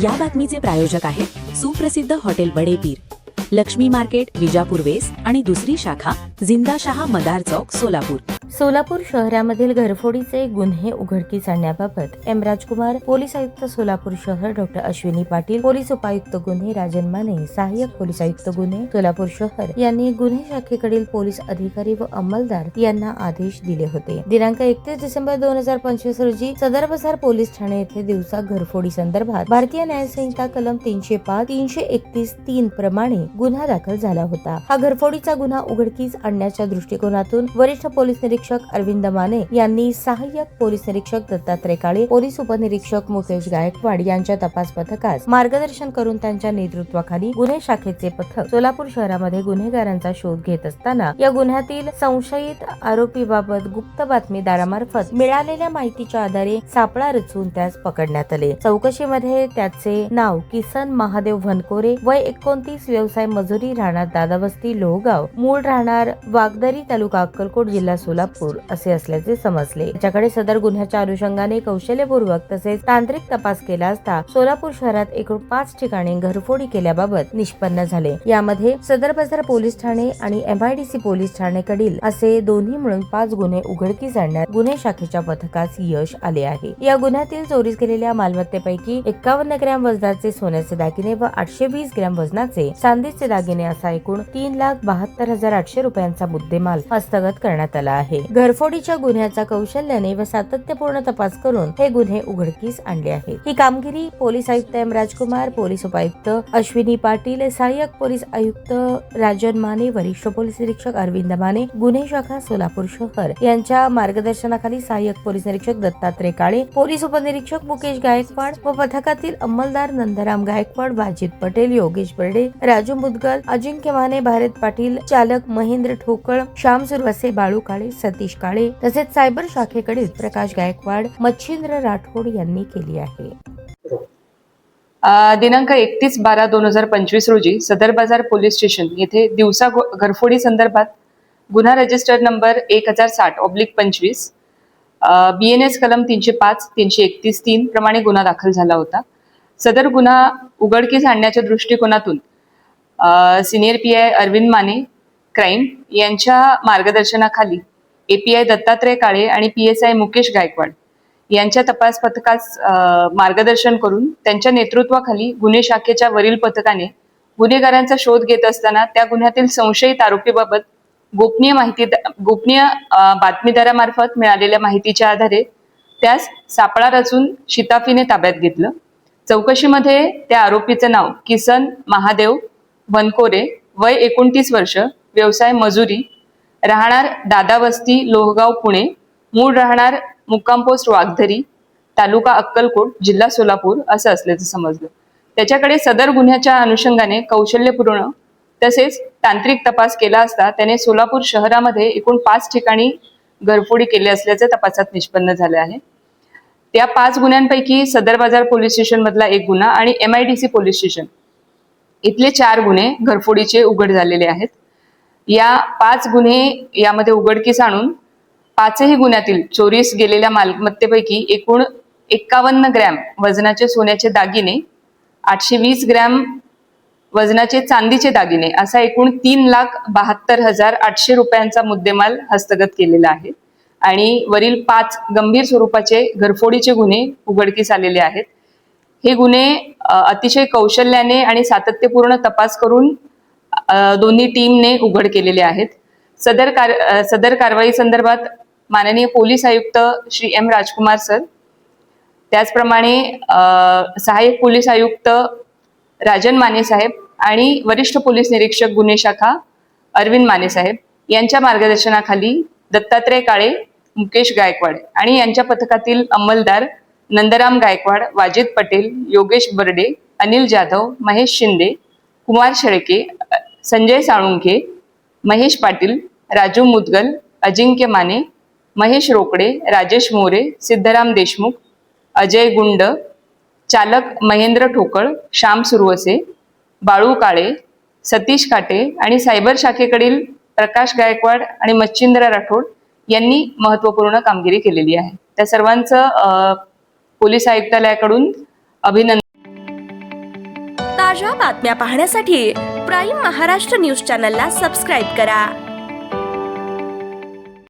या बातमीचे प्रायोजक आहेत सुप्रसिद्ध hotel Badepir, Laxmi market, Vijapur west आणि दुसरी शाखा जिंदाशहा मदार चौक, सोलापूर. सोलापूर शहरामधील घरफोडीचे गुन्हे उघडकीस आणण्याबाबत एम राजकुमार, पोलीस आयुक्त सोलापूर शहर, डॉक्टर अश्विनी पाटील, पोलीस उपायुक्त गुन्हे राजन माने, सहाय्यक पोलीस आयुक्त गुन्हे सोलापूर शहर यांनी गुन्हे शाखेकडील पोलीस अधिकारी व अंमलदार यांना आदेश दिले होते. दिनांक 31 डिसेंबर 2025 रोजी सदर बाजार पोलीस ठाणे येथे दिवसा घरफोडी संदर्भात भारतीय न्याय संहिता कलम 305, 331(3) प्रमाणे गुन्हा दाखल झाला होता. हा घरफोडीचा गुन्हा उघडकीस आणण्याच्या दृष्टिकोनातून वरिष्ठ पोलीस निरीक्षक अरविंद माने यांनी सहाय्यक पोलीस निरीक्षक दत्तात्रय काळे, पोलीस उपनिरीक्षक मुकेश गायकवाड यांच्या तपास पथकास मार्गदर्शन करून त्यांच्या नेतृत्वाखाली गुन्हे शाखेचे पथक सोलापूर शहरामध्ये गुन्हेगारांचा शोध घेत असताना या गुन्ह्यातील संशयित आरोपीबाबत गुप्त बातमीदारामार्फत मिळालेल्या माहितीच्या आधारे सापळा रचून त्यास पकडण्यात आले. चौकशीमध्ये त्याचे नाव किसन महादेव वनकोरे, वय 29, व्यवसाय मजुरी, राहणार दादावस्ती लोहगाव, मूळ राहणार वागदरी, तालुका अक्कलकोट, जिल्हा सोलापूर असे असल्याचे समजले. त्याच्याकडे सदर गुन्ह्याच्या अनुषंगाने कौशल्यपूर्वक तसेच तांत्रिक तपास केला असता सोलापूर शहरात एकूण 5 ठिकाणी घरफोडी केल्याबाबत निष्पन्न झाले. यामध्ये सदर बाजार पोलीस ठाणे आणि MIDC पोलीस ठाणेकडील असे दोन्ही मिळून 5 गुन्हे उघडकीस आणण्यात गुन्हे शाखेच्या पथकास यश आले आहे. या गुन्ह्यातील चोरीस गेलेल्या मालमत्तेपैकी 51 ग्रॅम वजनाचे सोन्याचे दागिने व 820 ग्रॅम वजनाचे चांदीचे दागिने असा एकूण 3,72,800 रुपयांचा मुद्देमाल हस्तगत करण्यात आला आहे. घरफोडीच्या गुन्ह्याचा कौशल्याने व सातत्यपूर्ण तपास करून हे गुन्हे उघडकीस आणले आहेत. ही कामगिरी पोलीस आयुक्त एम राजकुमार, पोलीस उपायुक्त अश्विनी पाटील, सहाय्यक पोलीस आयुक्त राजन माने, वरिष्ठ पोलीस निरीक्षक अरविंद माने, गुन्हे शाखा सोलापूर शहर यांच्या मार्गदर्शनाखाली सहाय्यक पोलीस निरीक्षक दत्तात्रय काळे, पोलीस उपनिरीक्षक मुकेश गायकवाड व पथकातील अंमलदार नंदराम गायकवाड, वाजिद पटेल, योगेश बर्डे, राजू मुदगल, अजिंक्य माने, भारत पाटील, चालक महेंद्र ठोकळ, श्याम सुरवसे, बाळू काळे, सतीश काळे तसेच सायबर शाखेकडील प्रकाश गायकवाड, मच्छिंद्र राठोड यांनी केली आहे. दिनांक 31/12/2025 रोजी सदर बाजार पोलीस स्टेशन येथे दिवसा घरफोडी संदर्भात गुन्हा रजिस्टर नंबर 1060/25 BNS कलम 305, 331(3) प्रमाणे गुन्हा दाखल झाला होता. सदर गुन्हा उघडकीस आणण्याच्या दृष्टिकोनातून senior PI Arvind Mane crime यांच्या मार्गदर्शनाखाली API दत्तात्रय काळे आणि PSI मुकेश गायकवाड यांच्या तपास पथकास मार्गदर्शन करून त्यांच्या नेतृत्वाखाली गुन्हे शाखेच्या वरील पथकाने गुन्हेगारांचा शोध घेत असताना त्या गुन्ह्यातील संशयित आरोपीबाबत गोपनीय बातमीदारामार्फत मिळालेल्या माहितीच्या आधारे त्यास सापळा रचून शिताफीने ताब्यात घेतलं. चौकशीमध्ये त्या आरोपीचं नाव किसन महादेव वनकोरे, वय 29 वर्ष, व्यवसाय मजुरी, राहणार दादावस्ती लोहगाव, पुणे, मूळ राहणार मुक्काम पोस्ट वागदरी, तालुका अक्कलकोट, जिल्हा सोलापूर असं असल्याचं समजलं. त्याच्याकडे सदर गुन्ह्याच्या अनुषंगाने कौशल्यपूर्ण तसेच तांत्रिक तपास केला असता त्याने सोलापूर शहरामध्ये एकूण 5 ठिकाणी घरफोडी केली असल्याचे तपासात निष्पन्न झाले आहे. त्या 5 गुन्ह्यांपैकी सदर बाजार पोलीस स्टेशन मधला एक गुन्हा आणि MIDC पोलीस स्टेशन इथले 4 गुन्हे घरफोडीचे उघड झालेले आहेत. या 5 गुन्हे यामध्ये उघडकीस आणून 5ही गुन्ह्यातील चोरीस गेलेल्या मालमत्तेपैकी एकूण 51 ग्रॅम वजनाचे सोन्याचे दागिने, 820 ग्रॅम वजनाचे चांदीचे दागिने असा एकूण 3,72,800 रुपयांचा मुद्देमाल हस्तगत केलेला आहे. आणि वरील 5 गंभीर स्वरूपाचे घरफोडीचे गुन्हे उघडकीस आलेले आहेत. हे गुन्हे अतिशय कौशल्याने आणि सातत्यपूर्ण तपास करून दोन्ही टीमने उघड केलेले आहेत. सदर कारवाई संदर्भात माननीय पोलीस आयुक्त श्री एम राजकुमार सर, त्याचप्रमाणे सहाय्यक पोलीस आयुक्त राजन माने साहेब आणि वरिष्ठ पोलीस निरीक्षक गुन्हे शाखा अरविंद माने साहेब यांच्या मार्गदर्शनाखाली दत्तात्रय काळे, मुकेश गायकवाड आणि यांच्या पथकातील अंमलदार नंदराम गायकवाड, वाजिद पटेल, योगेश बर्डे, अनिल जाधव, महेश शिंदे, कुमार शेळके, संजय साळुंखे, महेश पाटील, राजू मुदगल, अजिंक्य माने, महेश रोकडे, राजेश मोरे, सिद्धराम देशमुख, अजय गुंड, चालक महेंद्र ठोकळ, श्याम सुरवसे, बाळू काळे, सतीश काटे आणि सायबर शाखेकडील प्रकाश गायकवाड आणि मच्छिंद्र राठोड यांनी महत्त्वपूर्ण कामगिरी केलेली आहे. त्या सर्वांचं पोलीस आयुक्तालयाकडून अभिनंदन. ताज्या बातम्या पाहण्यासाठी प्राईम महाराष्ट्र न्यूज चॅनलला सबस्क्राईब करा.